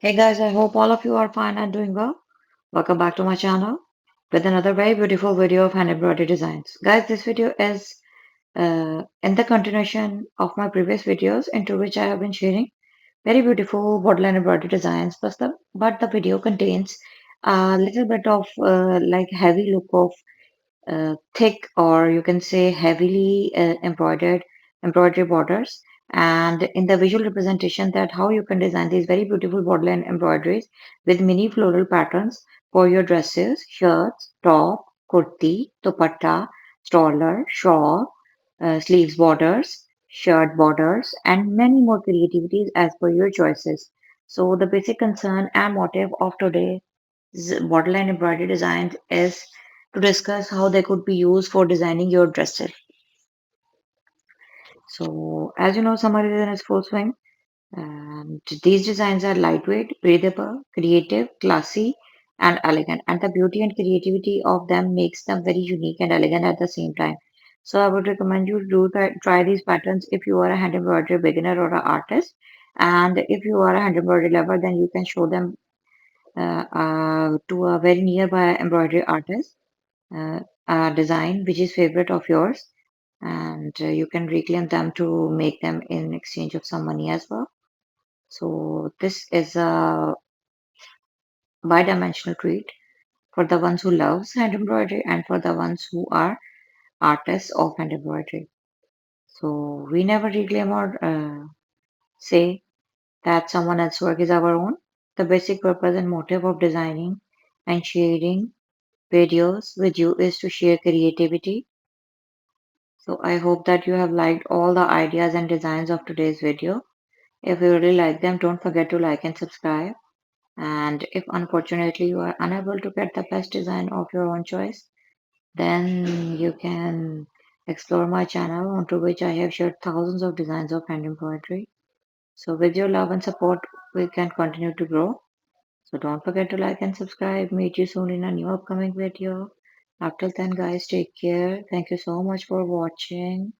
Hey guys, I hope all of you are fine and doing well. Welcome back to my channel with another very beautiful video of hand embroidery designs. Guys, this video is in the continuation of my previous videos into which I have been sharing very beautiful borderline embroidery designs, but the video contains a little bit of like heavy look of thick or you can say heavily embroidered embroidery borders, and in the visual representation that how you can design these very beautiful borderline embroideries with mini floral patterns for your dresses, shirts, top, kurti, dupatta, stroller, shawl, sleeves borders, shirt borders, and many more creativities as per your choices. So the basic concern and motive of today's borderline embroidery designs is to discuss how they could be used for designing your dresses. So, as you know, summer is in its full swing, and these designs are lightweight, breathable, creative, classy, and elegant. And the beauty and creativity of them makes them very unique and elegant at the same time. So, I would recommend you to try these patterns if you are a hand embroidery beginner or an artist. And if you are a hand embroidery lover, then you can show them to a very nearby embroidery artist uh, a design which is favorite of yours, and you can reclaim them to make them in exchange of some money as well. So this is a bi-dimensional treat for the ones who loves hand embroidery and for the ones who are artists of hand embroidery. So we never reclaim or say that someone else's work is our own. The basic purpose and motive of designing and sharing videos with you is to share creativity. So I hope that you have liked all the ideas and designs of today's video. If you really like them, don't forget to like and subscribe. And if unfortunately you are unable to get the best design of your own choice, then you can explore my channel onto which I have shared thousands of designs of hand embroidery. So with your love and support, we can continue to grow. So don't forget to like and subscribe. Meet you soon in a new upcoming video. Until then, guys, take care. Thank you so much for watching.